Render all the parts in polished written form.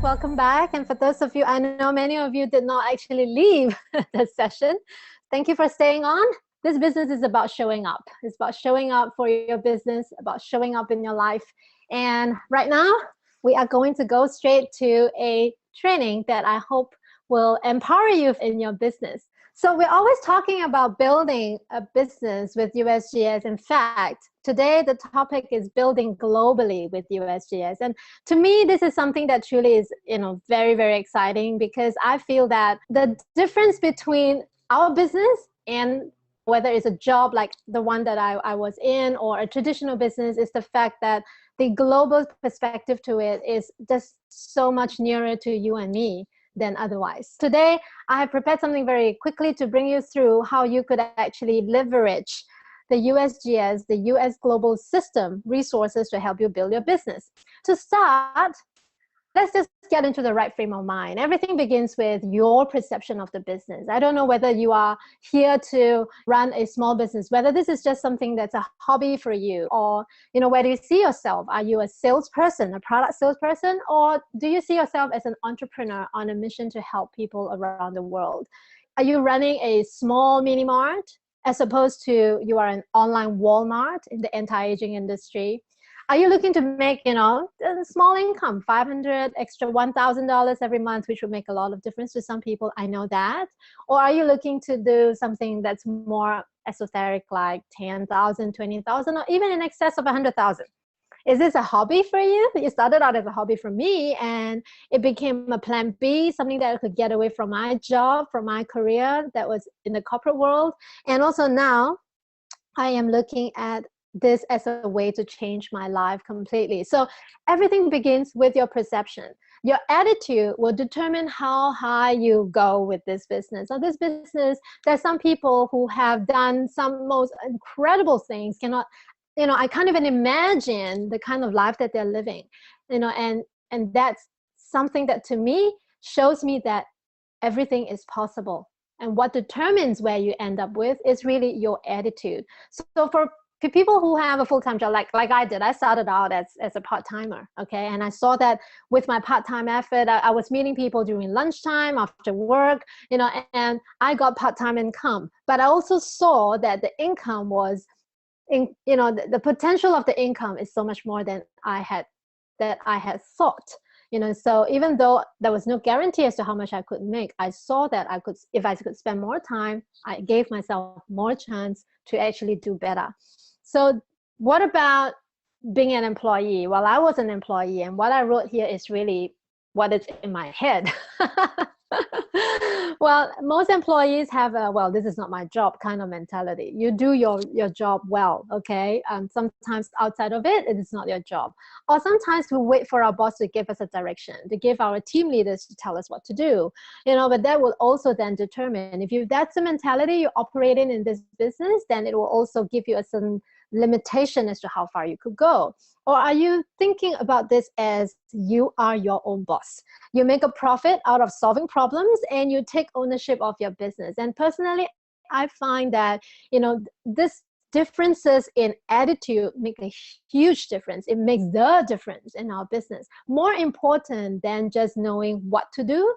welcome back. And for those of you, I know many of you did not actually leave the session. Thank you for staying on. This business is about showing up. It's about showing up for your business, about showing up in your life. And right now, we are going to go straight to a training that I hope will empower you in your business. So we're always talking about building a business with USGS. In fact, today the topic is building globally with USGS. And to me, this is something that truly is, very, very exciting, because I feel that the difference between our business and whether it's a job like the one that I was in or a traditional business is the fact that the global perspective to it is just so much nearer to you and me than otherwise. Today, I have prepared something very quickly to bring you through how you could actually leverage the USGS, the US Global System resources to help you build your business. To start, let's just get into the right frame of mind. Everything begins with your perception of the business. I don't know whether you are here to run a small business, whether this is just something that's a hobby for you, or where do you see yourself? Are you a salesperson, a product salesperson, or do you see yourself as an entrepreneur on a mission to help people around the world? Are you running a small mini mart as opposed to you are an online Walmart in the anti-aging industry? Are you looking to make, a small income, $500 extra, $1,000 every month, which would make a lot of difference to some people? I know that. Or are you looking to do something that's more esoteric, like 10,000, 20,000, or even in excess of 100,000? Is this a hobby for you? It started out as a hobby for me, and it became a plan B, something that I could get away from my job, from my career that was in the corporate world. And also now I am looking at this as a way to change my life completely. So everything begins with your perception. Your attitude will determine how high you go with this business. So this business, there's some people who have done some most incredible things, I can't even imagine the kind of life that they're living, and that's something that to me shows me that everything is possible. And what determines where you end up with is really your attitude. So for people who have a full-time job, like I did, I started out as a part-timer, okay? And I saw that with my part-time effort, I was meeting people during lunchtime, after work, and I got part-time income. But I also saw that the income was, the potential of the income is so much more than I had thought. So even though there was no guarantee as to how much I could make, I saw that if I could spend more time, I gave myself more chance to actually do better. So what about being an employee? Well, I was an employee, and what I wrote here is really what is in my head. Well, most employees have a, well, this is not my job kind of mentality. You do your job well, okay? Sometimes outside of it, it is not your job. Or sometimes we wait for our boss to give us a direction, to give our team leaders to tell us what to do. But that will also then determine, if that's the mentality you're operating in this business, then it will also give you a certain limitation as to how far you could go. Or are you thinking about this as you are your own boss? You make a profit out of solving problems and you take ownership of your business. And personally, I find that, this differences in attitude make a huge difference. It makes the difference in our business. More important than just knowing what to do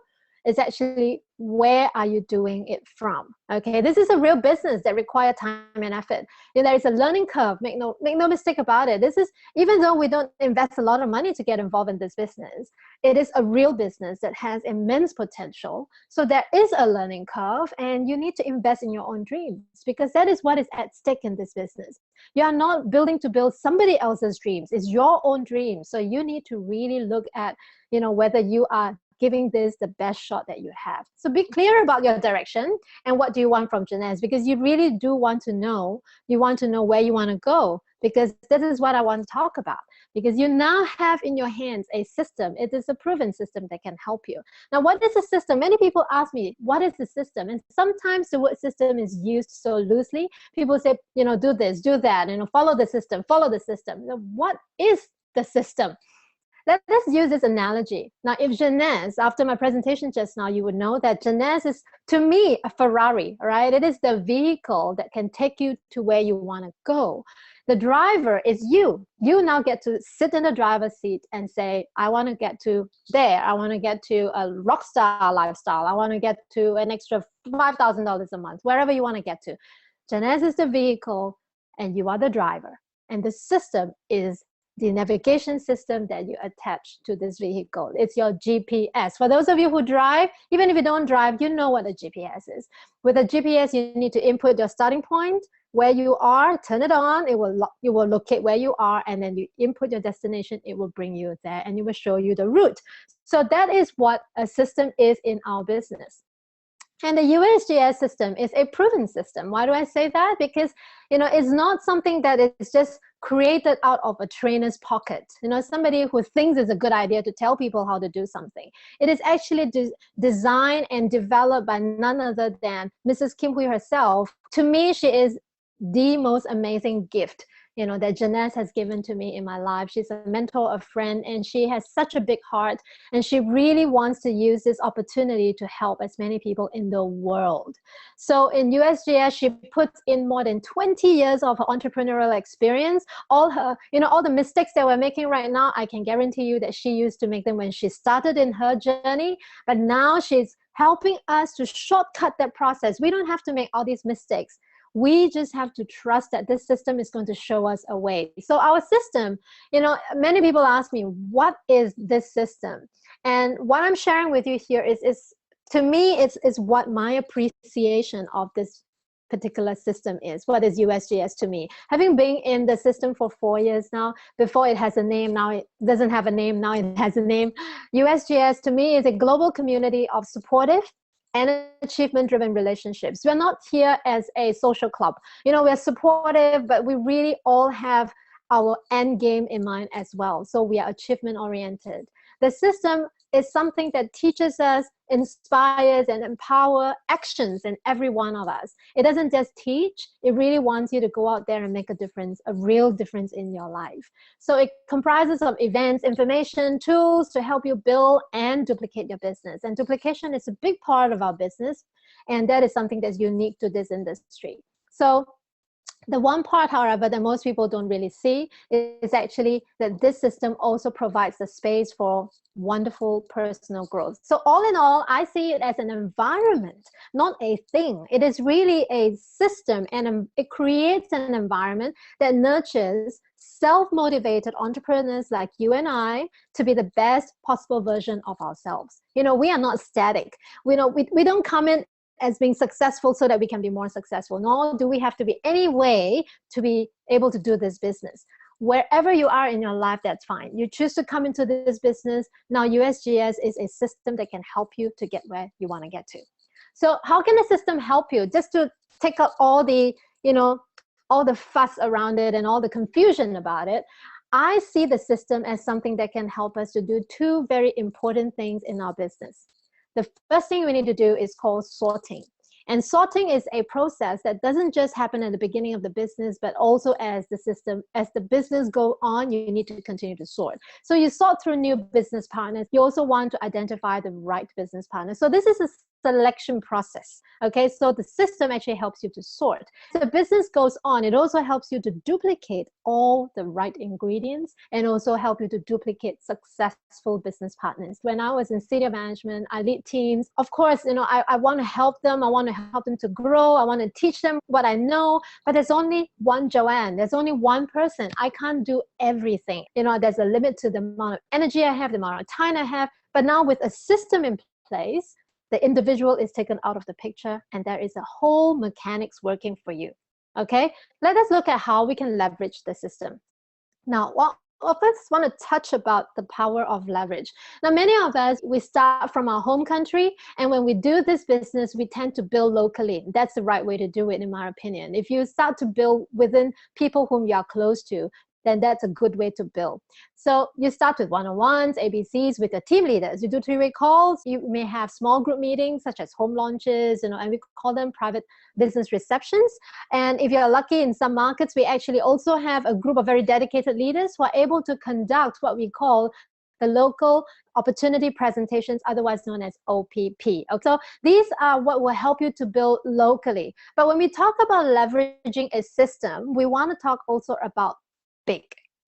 is actually where are you doing it from, okay? This is a real business that requires time and effort. There is a learning curve, make no mistake about it. This is, even though we don't invest a lot of money to get involved in this business, it is a real business that has immense potential. So there is a learning curve, and you need to invest in your own dreams, because that is what is at stake in this business. You are not building to build somebody else's dreams. It's your own dreams. So you need to really look at, whether you are giving this the best shot that you have. So be clear about your direction and what do you want from Joanne, because you really do want to know. You want to know where you want to go, because this is what I want to talk about. Because you now have in your hands a system. It is a proven system that can help you. Now, what is a system? Many people ask me, what is the system? And sometimes the word system is used so loosely. People say, do this, do that, follow the system, follow the system. Now, what is the system? Let's use this analogy. Now, if Jeunesse, after my presentation just now, you would know that Jeunesse is, to me, a Ferrari, right? It is the vehicle that can take you to where you want to go. The driver is you. You now get to sit in the driver's seat and say, I want to get to there. I want to get to a rock star lifestyle. I want to get to an extra $5,000 a month, wherever you want to get to. Jeunesse is the vehicle and you are the driver. And the system is the navigation system that you attach to this vehicle. It's your GPS. For those of you who drive, even if you don't drive, you know what a GPS is. With a GPS, you need to input your starting point, where you are, turn it on, it will locate where you are, and then you input your destination, it will bring you there, and it will show you the route. So that is what a system is in our business. And the USGS system is a proven system. Why do I say that? Because, you know, it's not something that is just created out of a trainer's pocket. You know, somebody who thinks it's a good idea to tell people how to do something. It is actually designed and developed by none other than Mrs. Kim Hui herself. To me, she is the most amazing gift, you know, that Jeunesse has given to me in my life. She's a mentor, a friend, and she has such a big heart, and she really wants to use this opportunity to help as many people in the world. So in USGS, she puts in more than 20 years of her entrepreneurial experience. All her, you know, all the mistakes that we're making right now, I can guarantee you that she used to make them when she started in her journey, but now she's helping us to shortcut that process. We don't have to make all these mistakes. We just have to trust that this system is going to show us a way. So our system, you know, many people ask me, what is this system? And what I'm sharing with you here is to me, it's what my appreciation of this particular system is. What is USGS to me? Having been in the system for 4 years now, before it has a name, now it doesn't have a name, now it has a name. USGS to me is a global community of supportive and achievement-driven relationships. We're not here as a social club. You know, we're supportive, but we really all have our end game in mind as well. So we are achievement-oriented. The system is something that teaches us, inspires, and empower actions in every one of us. It doesn't just teach, it really wants you to go out there and make a difference, a real difference in your life. So it comprises of events, information, tools to help you build and duplicate your business. And duplication is a big part of our business, and that is something that's unique to this industry. So the one part, however, that most people don't really see is actually that this system also provides the space for wonderful personal growth. So all in all, I see it as an environment, not a thing. It is really a system, and it creates an environment that nurtures self-motivated entrepreneurs like you and I to be the best possible version of ourselves. You know, we are not static. We don't come in as being successful so that we can be more successful. Nor do we have to be any way to be able to do this business. Wherever you are in your life, that's fine. You choose to come into this business. Now USGS is a system that can help you to get where you want to get to. So how can the system help you? Just to take out all the, you know, all the fuss around it and all the confusion about it, I see the system as something that can help us to do two very important things in our business. The first thing we need to do is called sorting. And sorting is a process that doesn't just happen at the beginning of the business, but also as the business goes on, you need to continue to sort. So you sort through new business partners. You also want to identify the right business partner. So this is a selection process. Okay, so the system actually helps you to sort. So the business goes on, it also helps you to duplicate all the right ingredients and also help you to duplicate successful business partners. When I was in senior management, I lead teams. Of course, you know, I want to help them. I want to help them to grow. I want to teach them what I know, but there's only one Joanne. There's only one person. I can't do everything. You know, there's a limit to the amount of energy I have, the amount of time I have. But now with a system in place, the individual is taken out of the picture and there is a whole mechanics working for you. Okay, let us look at how we can leverage the system. Now, I first want to touch about the power of leverage. Now, many of us, we start from our home country, and when we do this business, we tend to build locally. That's the right way to do it, in my opinion. If you start to build within people whom you are close to, then that's a good way to build. So you start with one-on-ones, ABCs with your team leaders. You do three-way calls. You may have small group meetings such as home launches, you know, and we call them private business receptions. And if you're lucky in some markets, we actually also have a group of very dedicated leaders who are able to conduct what we call the local opportunity presentations, otherwise known as OPP. Okay, so these are what will help you to build locally. But when we talk about leveraging a system, we want to talk also about big.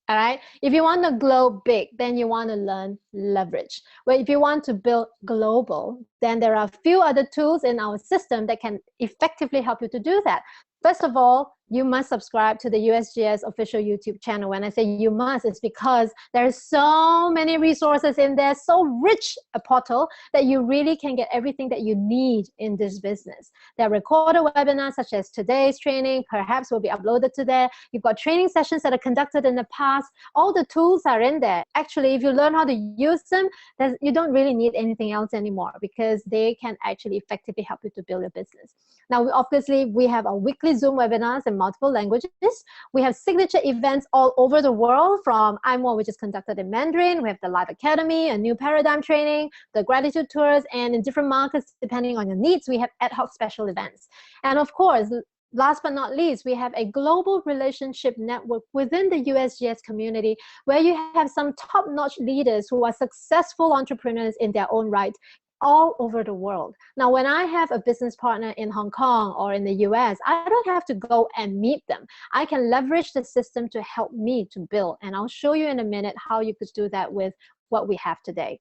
All right. If you want to grow big, then you want to learn leverage. Well, if you want to build global, then there are a few other tools in our system that can effectively help you to do that. First of all, you must subscribe to the USGS official YouTube channel. When I say you must, it's because there's so many resources in there, so rich a portal that you really can get everything that you need in this business. There are recorded webinars such as today's training, perhaps will be uploaded to there. You've got training sessions that are conducted in the past. All the tools are in there. Actually, if you learn how to use them, you don't really need anything else anymore because they can actually effectively help you to build your business. Now, obviously, we have our weekly Zoom webinars in multiple languages. We have signature events all over the world, from IMO, which is conducted in Mandarin. We have the Live Academy, a new paradigm training, the gratitude tours, and in different markets, depending on your needs, we have ad hoc special events. And of course, last but not least, we have a global relationship network within the USGS community where you have some top-notch leaders who are successful entrepreneurs in their own right, all over the world. Now, when I have a business partner in Hong Kong or in the US, I don't have to go and meet them. I can leverage the system to help me to build. And I'll show you in a minute how you could do that with what we have today.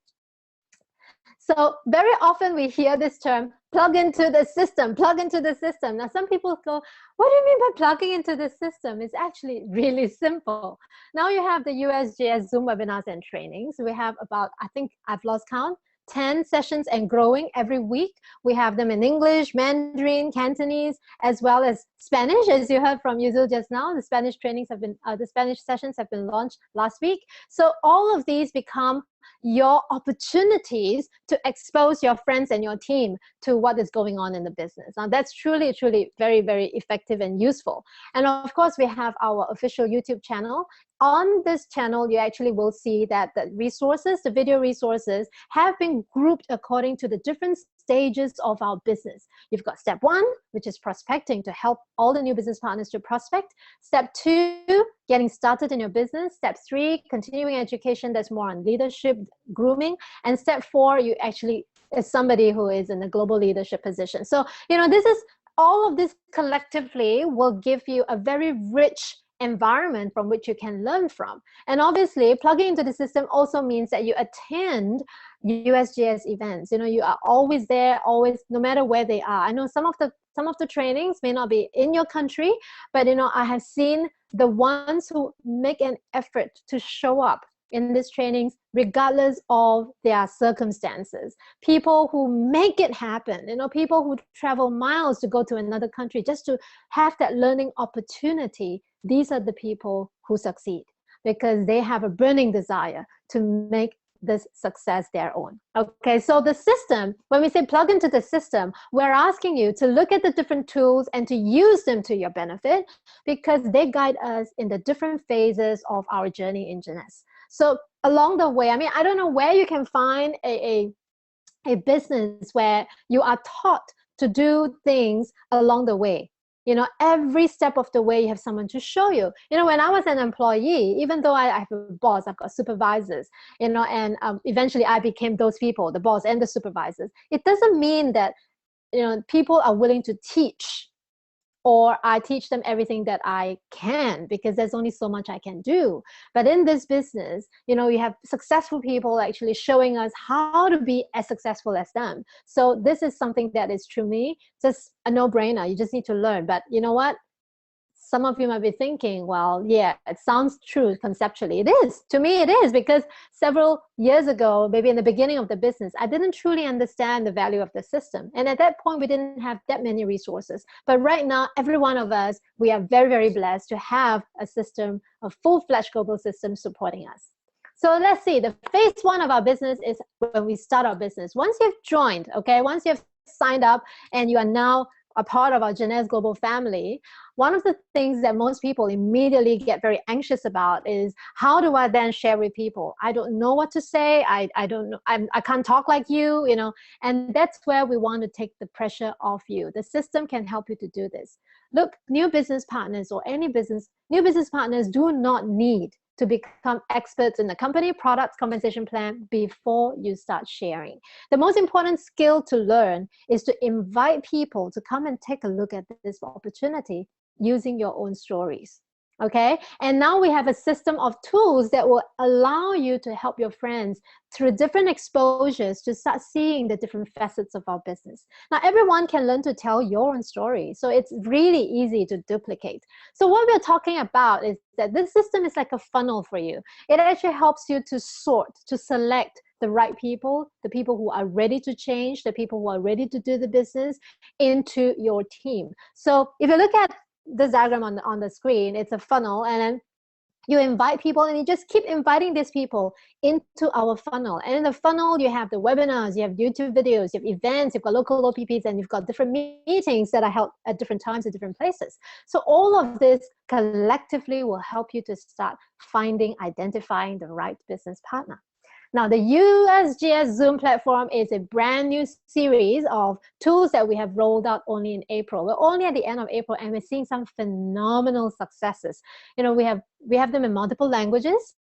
So very often we hear this term, plug into the system, plug into the system. Now, some people go, what do you mean by plugging into the system? It's actually really simple. Now you have the USGS Zoom webinars and trainings. We have about, I think I've lost count, 10 sessions and growing every week. We have them in English, Mandarin, Cantonese, as well as Spanish. As you heard from Yuzil just now, the Spanish trainings have been, the Spanish sessions have been launched last week. So all of these become your opportunities to expose your friends and your team to what is going on in the business. Now that's truly, truly very, very effective and useful. And of course, we have our official YouTube channel. On this channel, you actually will see that the resources, the video resources, have been grouped according to the different stages of our business. You've got step 1, which is prospecting, to help all the new business partners to prospect. Step 2, getting started in your business. Step 3, continuing education that's more on leadership, grooming. And step 4, you actually is somebody who is in a global leadership position. So, you know, this is all of this collectively will give you a very rich environment from which you can learn from. And obviously, plugging into the system also means that you attend USGS events. You know, you are always there, always, no matter where they are. I know some of the trainings may not be in your country, but you know, I have seen the ones who make an effort to show up in these trainings regardless of their circumstances. People who make it happen, you know, people who travel miles to go to another country just to have that learning opportunity. These are the people who succeed because they have a burning desire to make this success their own. Okay, so the system, when we say plug into the system, we're asking you to look at the different tools and to use them to your benefit because they guide us in the different phases of our journey in Jeunesse. So along the way, I mean, I don't know where you can find a business where you are taught to do things along the way. You know, every step of the way, you have someone to show you. You know, when I was an employee, even though I have a boss, I've got supervisors, you know, and eventually I became those people, the boss and the supervisors. It doesn't mean that, you know, people are willing to teach or I teach them everything that I can because there's only so much I can do. But in this business, you know, you have successful people actually showing us how to be as successful as them. So this is something that is to me just a no-brainer. You just need to learn. But you know what? Some of you might be thinking, well, yeah, it sounds true conceptually. It is. To me, it is because several years ago, maybe in the beginning of the business, I didn't truly understand the value of the system. And at that point, we didn't have that many resources. But right now, every one of us, we are very, very blessed to have a system, a full-fledged global system supporting us. So let's see, the phase 1 of our business is when we start our business. Once you've joined, okay, once you've signed up and you are now a part of our Jeunesse Global family, one of the things that most people immediately get very anxious about is how do I then share with people? I don't know what to say. I don't know. I can't talk like you, you know, and that's where we want to take the pressure off you. The system can help you to do this. Look, new business partners or any business, new business partners do not need to become experts in the company, products, compensation plan before you start sharing. The most important skill to learn is to invite people to come and take a look at this opportunity using your own stories. Okay, and now we have a system of tools that will allow you to help your friends through different exposures to start seeing the different facets of our business. Now, everyone can learn to tell your own story, so it's really easy to duplicate. So what we're talking about is that this system is like a funnel for you. It actually helps you to sort, to select the right people, the people who are ready to change, the people who are ready to do the business into your team. So if you look at this diagram on the screen, it's a funnel, and then you invite people, and you just keep inviting these people into our funnel. And in the funnel, you have the webinars, you have YouTube videos, you have events, you've got local OPPs, and you've got different meetings that are held at different times at different places. So all of this collectively will help you to start identifying the right business partner. Now, the USGS Zoom platform is a brand new series of tools that we have rolled out only in April. We're only at the end of April, and we're seeing some phenomenal successes. You know, we have them in multiple languages,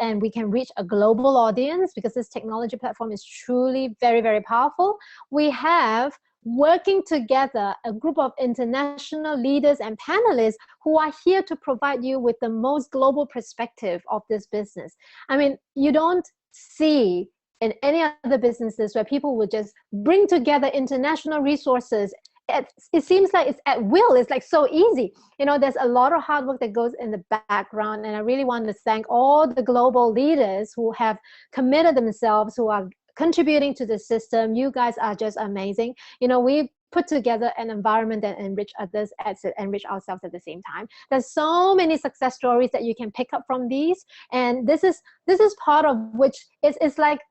and we can reach a global audience because this technology platform is truly very, very powerful. We have working together a group of international leaders and panelists who are here to provide you with the most global perspective of this business. I mean, you don't see in any other businesses where people would just bring together international resources. It seems like it's at will. It's like so easy. You know, there's a lot of hard work that goes in the background, and I really want to thank all the global leaders who have committed themselves, who are contributing to the system. You guys are just amazing. You know, we put together an environment that enrich others as it enrich ourselves at the same time. There's so many success stories that you can pick up from these, and this is part of which it's like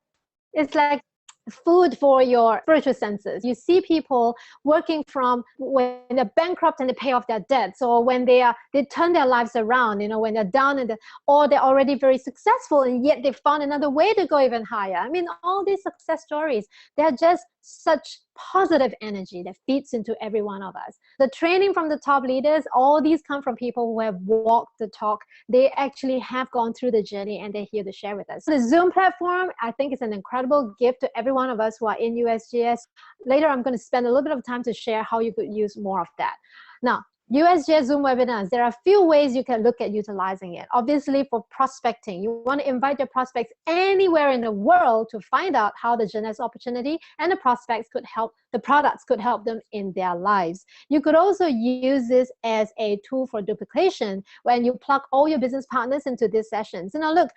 food for your spiritual senses. You see people working from when they're bankrupt and they pay off their debts, or when they turn their lives around, you know, when they're down or they're already very successful and yet they found another way to go even higher. I mean, all these success stories, they're just such positive energy that feeds into every one of us. The training from the top leaders, all these come from people who have walked the talk. They actually have gone through the journey, and they're here to share with us. So the Zoom platform, I think, is an incredible gift to every one of us who are in USGS. Later, I'm going to spend a little bit of time to share how you could use more of that. Now, USGS Zoom webinars, there are a few ways you can look at utilizing it. Obviously, for prospecting, you want to invite your prospects anywhere in the world to find out how the business opportunity and the prospects could help, the products could help them in their lives. You could also use this as a tool for duplication when you plug all your business partners into these sessions. You know, look,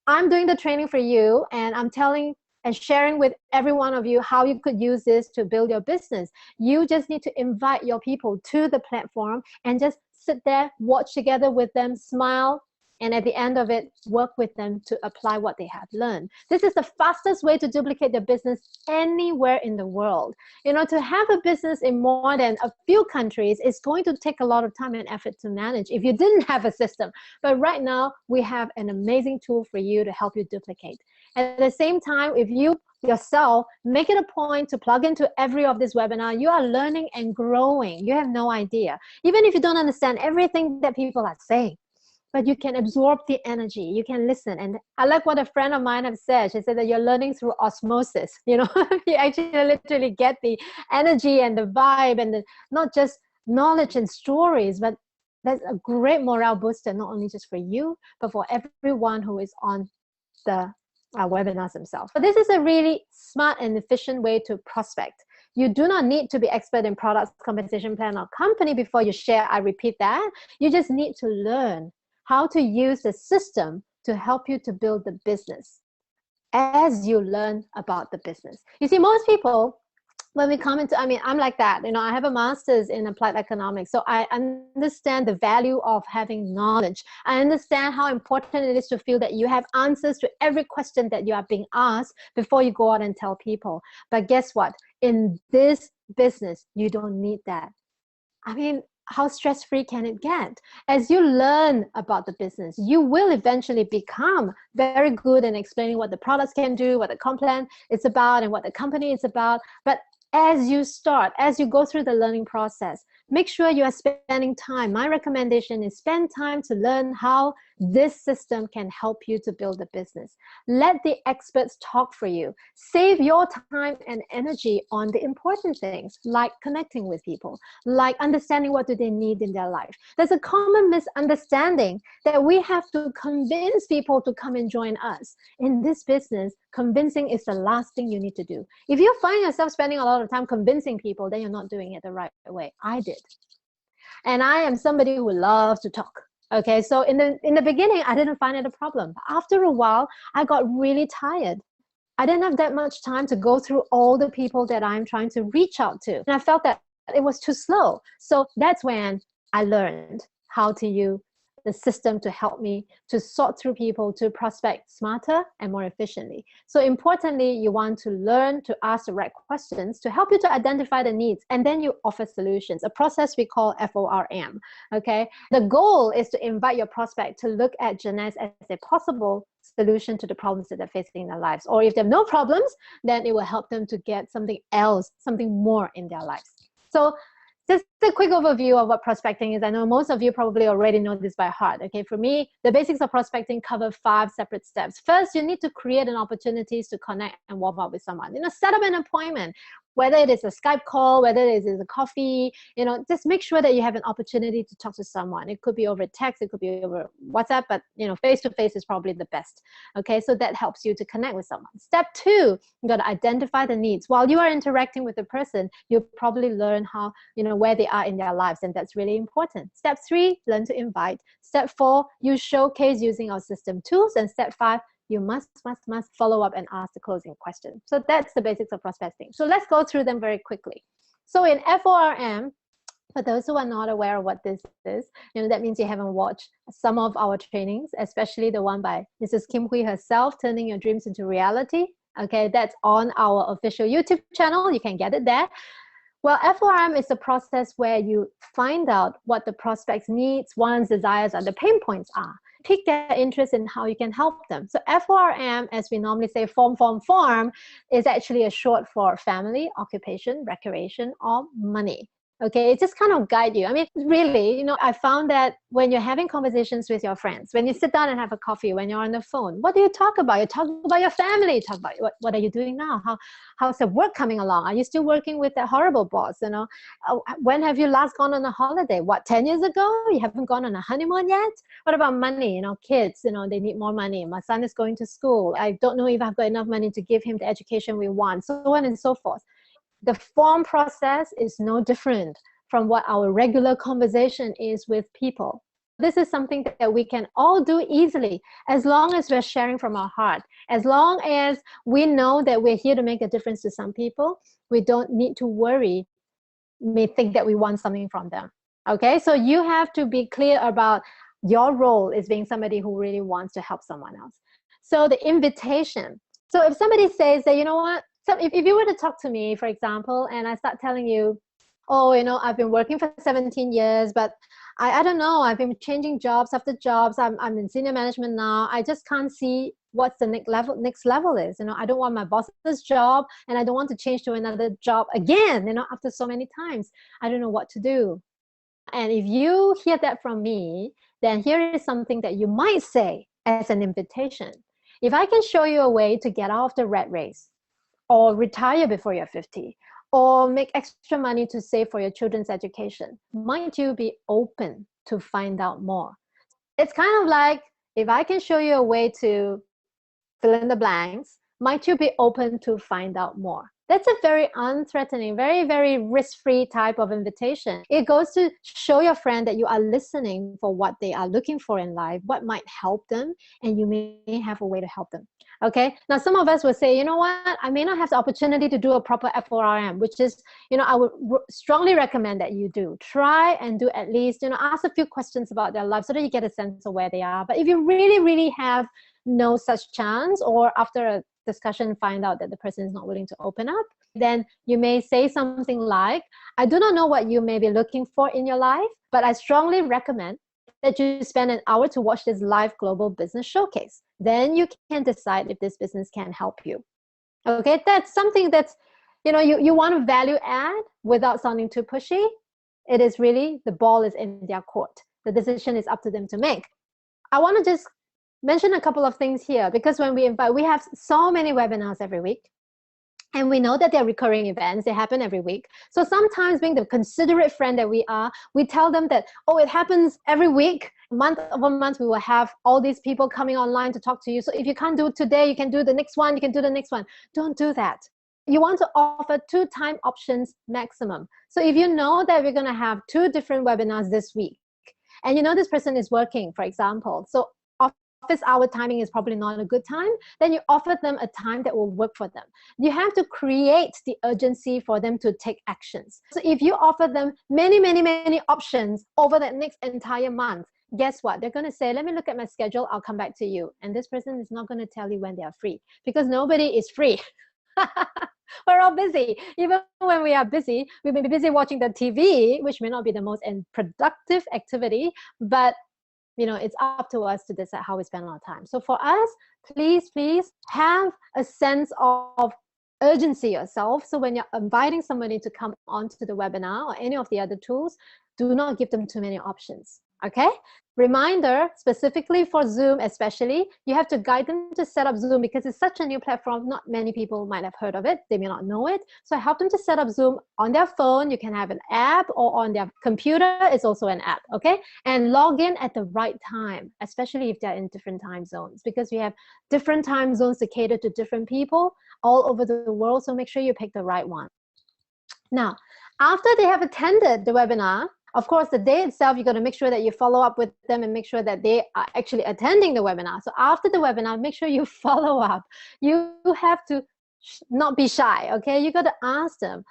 I'm doing the training for you, and I'm telling and sharing with every one of you how you could use this to build your business. You just need to invite your people to the platform and just sit there, watch together with them, smile, and at the end of it, work with them to apply what they have learned. This is the fastest way to duplicate your business anywhere in the world. You know, to have a business in more than a few countries is going to take a lot of time and effort to manage if you didn't have a system. But right now, we have an amazing tool for you to help you duplicate. At the same time, if you yourself make it a point to plug into every of this webinar, you are learning and growing. You have no idea. Even if you don't understand everything that people are saying, but you can absorb the energy, you can listen. And I like what a friend of mine has said. She said that you're learning through osmosis. You know, you actually literally get the energy and the vibe and not just knowledge and stories, but that's a great morale booster, not only just for you, but for everyone who is on the webinars themselves. But this is a really smart and efficient way to prospect. You do not need to be expert in products, compensation plan, or company before you share. I repeat that. You just need to learn how to use the system to help you to build the business as you learn about the business. You see, most people, when we come into, I mean, I'm like that, you know, I have a master's in applied economics, so I understand the value of having knowledge. I understand how important it is to feel that you have answers to every question that you are being asked before you go out and tell people. But guess what? In this business, you don't need that. I mean, how stress-free can it get? As you learn about the business, you will eventually become very good in explaining what the products can do, what the comp plan is about, and what the company is about. But as you start, as you go through the learning process, make sure you are spending time. My recommendation is spend time to learn how this system can help you to build a business. Let the experts talk for you. Save your time and energy on the important things, like connecting with people, like understanding what do they need in their life. There's a common misunderstanding that we have to convince people to come and join us. In this business, convincing is the last thing you need to do. If you find yourself spending a lot of time convincing people, then you're not doing it the right way. I did. And I am somebody who loves to talk. Okay, so in the beginning, I didn't find it a problem. But after a while, I got really tired. I didn't have that much time to go through all the people that I'm trying to reach out to. And I felt that it was too slow. So that's when I learned how to use the system to help me to sort through people, to prospect smarter and more efficiently. So importantly, you want to learn to ask the right questions to help you to identify the needs, and then you offer solutions, a process we call FORM. Okay, the goal is to invite your prospect to look at Jeunesse as a possible solution to the problems that they're facing in their lives. Or if they have no problems, then it will help them to get something else, something more in their lives. So just a quick overview of what prospecting is. I know most of you probably already know this by heart. Okay, for me, the basics of prospecting cover 5 separate steps. First, you need to create an opportunity to connect and warm up with someone. Set up an appointment, whether it is a Skype call, whether it is a coffee, just make sure that you have an opportunity to talk to someone. It could be over text, it could be over WhatsApp, but face-to-face is probably the best. Okay, so that helps you to connect with someone. Step 2, you got to identify the needs. While you are interacting with the person, you'll probably learn how, where they are in their lives, and that's really important. Step 3, learn to invite. Step 4, you showcase using our system tools. And step 5, you must follow up and ask the closing question. So that's the basics of prospecting. So let's go through them very quickly. So in FORM, for those who are not aware of what this is, that means you haven't watched some of our trainings, especially the one by Mrs. Kim Hui herself, Turning Your Dreams into Reality. Okay, that's on our official YouTube channel. You can get it there. Well, FORM is a process where you find out what the prospect's needs, wants, desires, and the pain points are. Pick their interest in how you can help them. So FORM, as we normally say, form, is actually a short for family, occupation, recreation, or money. Okay, it just kind of guide you. I mean, really, I found that when you're having conversations with your friends, when you sit down and have a coffee, when you're on the phone, what do you talk about? You talk about your family, you talk about what are you doing now? How's the work coming along? Are you still working with that horrible boss? When have you last gone on a holiday? What, 10 years ago? You haven't gone on a honeymoon yet? What about money? Kids, they need more money. My son is going to school. I don't know if I've got enough money to give him the education we want, so on and so forth. The form process is no different from what our regular conversation is with people. This is something that we can all do easily, as long as we're sharing from our heart. As long as we know that we're here to make a difference to some people, we don't need to worry, may think that we want something from them. Okay, so you have to be clear about your role as being somebody who really wants to help someone else. So the invitation. So if somebody says that, what, so if you were to talk to me, for example, and I start telling you, oh, I've been working for 17 years, but I don't know, I've been changing jobs after jobs. I'm in senior management now. I just can't see what's the next level is. I don't want my boss's job, and I don't want to change to another job again, after so many times. I don't know what to do. And if you hear that from me, then here is something that you might say as an invitation. If I can show you a way to get out of the rat race, or retire before you're 50, or make extra money to save for your children's education, might you be open to find out more? It's kind of like, if I can show you a way to fill in the blanks, might you be open to find out more? That's a very unthreatening, very, very risk-free type of invitation. It goes to show your friend that you are listening for what they are looking for in life, what might help them, and you may have a way to help them. Okay, now some of us will say, what, I may not have the opportunity to do a proper FORM, which is, I would strongly recommend that you do. Try and do at least, ask a few questions about their life so that you get a sense of where they are. But if you really, really have no such chance, or after a discussion find out that the person is not willing to open up, then you may say something like, I do not know what you may be looking for in your life, but I strongly recommend that you spend an hour to watch this live global business showcase. Then you can decide if this business can help you. Okay, that's something that's you know, you want to value add without sounding too pushy. It is really, the ball is in their court. The decision is up to them to make. I want to just mention a couple of things here, because when we have so many webinars every week. And we know that they're recurring events. They happen every week. So sometimes, being the considerate friend that we are, we tell them that, oh, it happens every week. Month over month, we will have all these people coming online to talk to you. So if you can't do it today, you can do the next one. You can do the next one. Don't do that. You want to offer 2 time options maximum. So if you know that we're going to have 2 different webinars this week, and you know this person is working, for example, so office hour timing is probably not a good time, then you offer them a time that will work for them. You have to create the urgency for them to take actions. So if you offer them many, many, many options over the next entire month, guess what? They're going to say, let me look at my schedule, I'll come back to you. And this person is not going to tell you when they are free, because nobody is free. We're all busy. Even when we are busy, we may be busy watching the TV, which may not be the most productive activity, but you know, it's up to us to decide how we spend our time. So for us, please have a sense of urgency yourself. So when you're inviting somebody to come onto the webinar or any of the other tools, do not give them too many options. Okay? Reminder, specifically for Zoom especially, you have to guide them to set up Zoom, because it's such a new platform. Not many people might have heard of it. They may not know it. So help them to set up Zoom on their phone. You can have an app, or on their computer. It's also an app, okay? And log in at the right time, especially if they're in different time zones, because we have different time zones to cater to different people all over the world. So make sure you pick the right one. Now, after they have attended the webinar, of course, the day itself, you got to make sure that you follow up with them and make sure that they are actually attending the webinar. So after the webinar, make sure you follow up. You have to not be shy, okay? You got to ask them,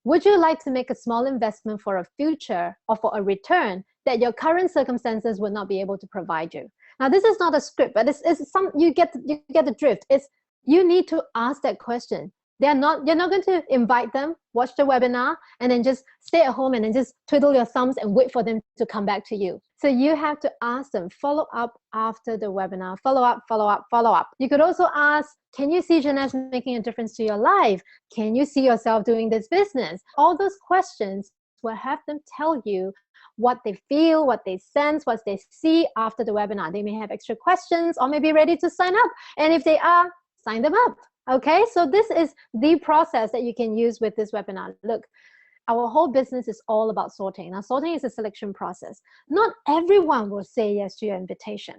would you like to make a small investment for a future or for a return that your current circumstances would not be able to provide you? Now, this is not a script, but it's some, you get the drift. It's, you need to ask that question. You're not going to invite them, watch the webinar, and then just stay at home and then just twiddle your thumbs and wait for them to come back to you. So you have to ask them, follow up after the webinar, follow up, follow up, follow up. You could also ask, can you see Jeanette making a difference to your life? Can you see yourself doing this business? All those questions will have them tell you what they feel, what they sense, what they see after the webinar. They may have extra questions or may be ready to sign up. And if they are, sign them up. Okay, so this is the process that you can use with this webinar. Look, our whole business is all about sorting. Now, sorting is a selection process. Not everyone will say yes to your invitation.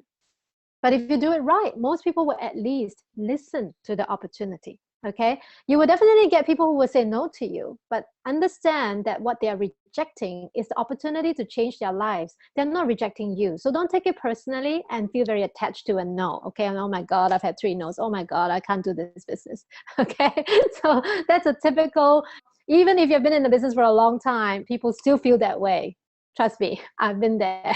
But if you do it right, most people will at least listen to the opportunity. Okay, you will definitely get people who will say no to you, but understand that what they are rejecting is the opportunity to change their lives. They're not rejecting you. So don't take it personally and feel very attached to a no. Okay, and oh my God, I've had 3 no's. Oh my God, I can't do this business. Okay, so that's a typical, even if you've been in the business for a long time, people still feel that way. Trust me, I've been there.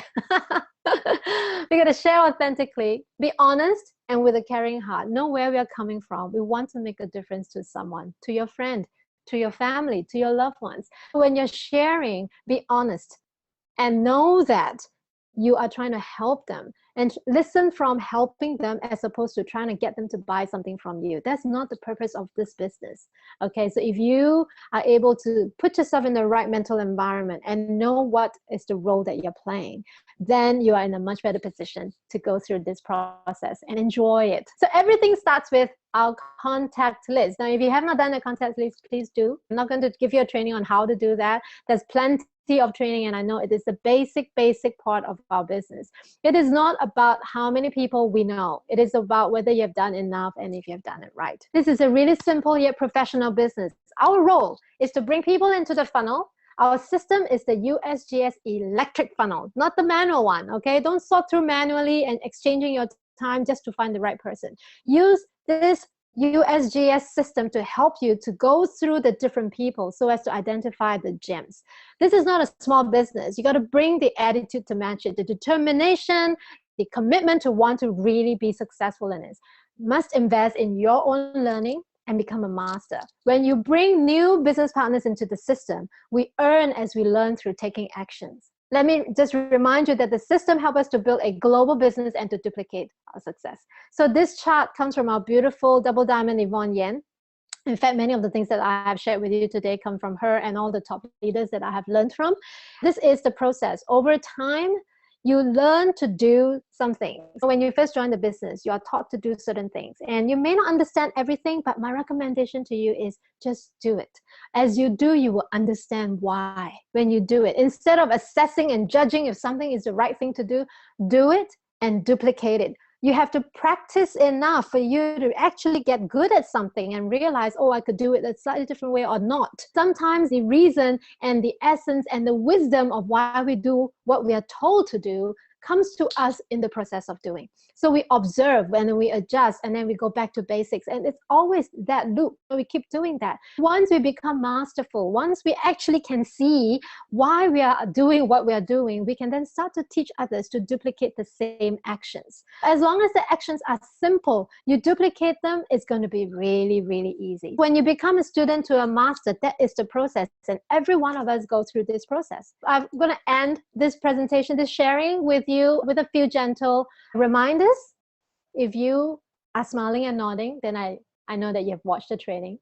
We're going to share authentically, be honest, and with a caring heart. Know where we are coming from. We want to make a difference to someone, to your friend, to your family, to your loved ones. When you're sharing, be honest and know that you are trying to help them, and listen from helping them as opposed to trying to get them to buy something from you. That's not the purpose of this business. Okay, so if you are able to put yourself in the right mental environment and know what is the role that you're playing, then you are in a much better position to go through this process and enjoy it. So everything starts with our contact list. Now, if you have not done a contact list, please do. I'm not going to give you a training on how to do that. There's plenty of training, and I know it is the basic part of our business. It is not about how many people we know. It is about whether you've done enough and if you've done it right. This is a really simple yet professional business. Our role is to bring people into the funnel. Our system is the USGS electric funnel, not the manual one, okay? Don't sort through manually and exchanging your time just to find the right person. Use this USGS system to help you to go through the different people so as to identify the gems. This is not a small business. You got to bring the attitude to match it, the determination, the commitment to want to really be successful in it. Must invest in your own learning and become a master. When you bring new business partners into the system, we earn as we learn through taking actions. Let me just remind you that the system helps us to build a global business and to duplicate our success. So this chart comes from our beautiful double diamond Yvonne Yen. In fact, many of the things that I have shared with you today come from her and all the top leaders that I have learned from. This is the process. Over time, you learn to do something. So when you first join the business, you are taught to do certain things. And you may not understand everything, but my recommendation to you is just do it. As you do, you will understand why when you do it. Instead of assessing and judging if something is the right thing to do it and duplicate it. You have to practice enough for you to actually get good at something and realize, oh, I could do it a slightly different way or not. Sometimes the reason and the essence and the wisdom of why we do what we are told to do comes to us in the process of doing. So we observe and then we adjust and then we go back to basics. And it's always that loop. We keep doing that. Once we become masterful, once we actually can see why we are doing what we are doing, we can then start to teach others to duplicate the same actions. As long as the actions are simple, you duplicate them, it's going to be really, really easy. When you become a student to a master, that is the process. And every one of us go through this process. I'm going to end this presentation, this sharing with you with a few gentle reminders. If you are smiling and nodding, then I know that you have watched the training.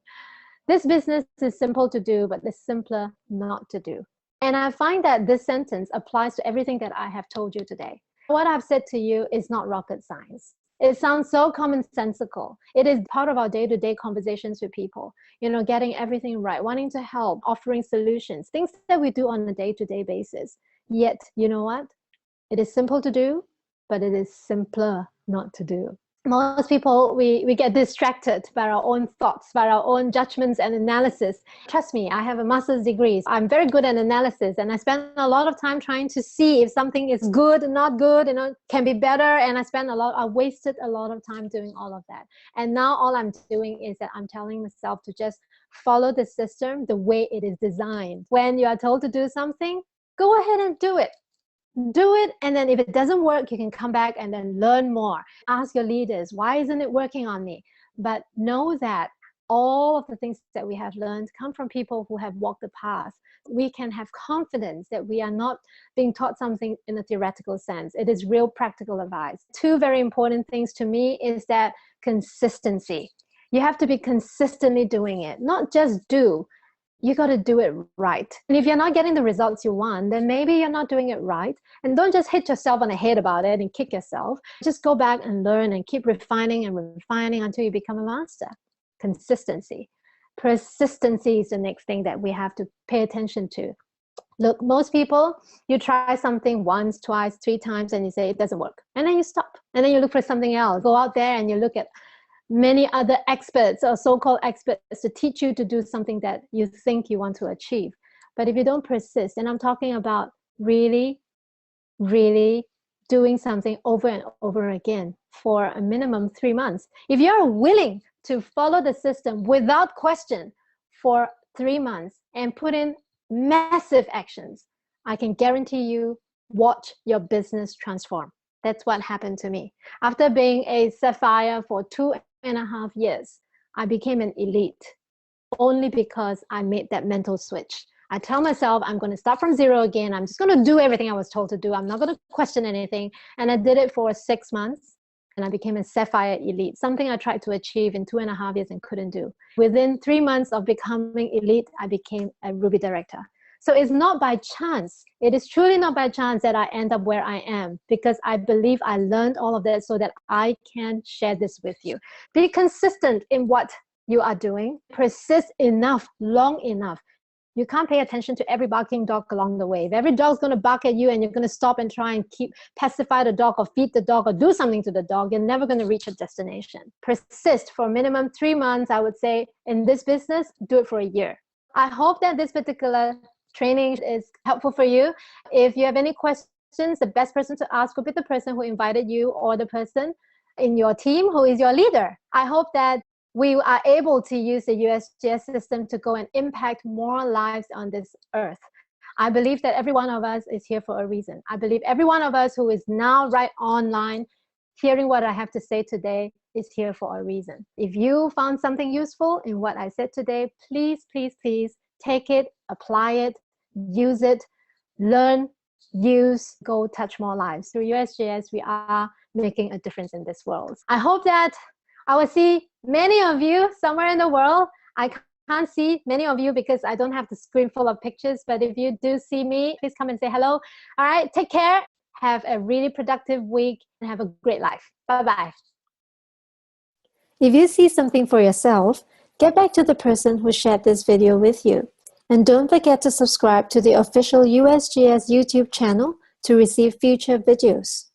This business is simple to do, but it's simpler not to do. And I find that this sentence applies to everything that I have told you today. What I've said to you is not rocket science. It sounds so commonsensical. It is part of our day-to-day conversations with people. You know, getting everything right, wanting to help, offering solutions, things that we do on a day-to-day basis. Yet, you know what? It is simple to do, but it is simpler not to do. Most people, we get distracted by our own thoughts, by our own judgments and analysis. Trust me, I have a master's degree. I'm very good at analysis, and I spend a lot of time trying to see if something is good, not good, you know, can be better. And I wasted a lot of time doing all of that. And now all I'm doing is that I'm telling myself to just follow the system the way it is designed. When you are told to do something, go ahead and do it. Do it, and then if it doesn't work, you can come back and then learn more. Ask your leaders, why isn't it working on me? But know that all of the things that we have learned come from people who have walked the path. We can have confidence that we are not being taught something in a theoretical sense. It is real practical advice. Two very important things to me is that consistency. You have to be consistently doing it, not just do. You got to do it right. And if you're not getting the results you want, then maybe you're not doing it right. And don't just hit yourself on the head about it and kick yourself. Just go back and learn and keep refining and refining until you become a master. Consistency. Persistency is the next thing that we have to pay attention to. Look, most people, you try something once, twice, 3 times, and you say it doesn't work. And then you stop. And then you look for something else. Go out there and you look at many other experts or so-called experts to teach you to do something that you think you want to achieve. But if you don't persist, and I'm talking about really, really doing something over and over again for a minimum 3 months. If you're willing to follow the system without question for 3 months and put in massive actions, I can guarantee you, watch your business transform. That's what happened to me. After being a sapphire for 2.5 years, I became an elite only because I made that mental switch. I tell myself I'm going to start from zero again. I'm just going to do everything I was told to do. I'm not going to question anything. And I did it for 6 months and I became a sapphire elite, something I tried to achieve in 2.5 years and couldn't do. Within 3 months of becoming elite, I became a Ruby director. So it's not by chance. It is truly not by chance that I end up where I am, because I believe I learned all of that so that I can share this with you. Be consistent in what you are doing. Persist enough, long enough. You can't pay attention to every barking dog along the way. If every dog's going to bark at you and you're going to stop and try and pacify the dog or feed the dog or do something to the dog, you're never going to reach a destination. Persist for minimum 3 months, I would say. In this business, do it for a year. I hope that this particular training is helpful for you. If you have any questions, the best person to ask would be the person who invited you or the person in your team who is your leader. I hope that we are able to use the USGS system to go and impact more lives on this earth. I believe that every one of us is here for a reason. I believe every one of us who is now right online hearing what I have to say today is here for a reason. If you found something useful in what I said today, please, please, please take it, apply it, use it, learn, use, go touch more lives. Through USGS, we are making a difference in this world. I hope that I will see many of you somewhere in the world. I can't see many of you because I don't have the screen full of pictures, but if you do see me, please come and say hello. All right, take care. Have a really productive week and have a great life. Bye-bye. If you see something for yourself, get back to the person who shared this video with you. And don't forget to subscribe to the official USGS YouTube channel to receive future videos.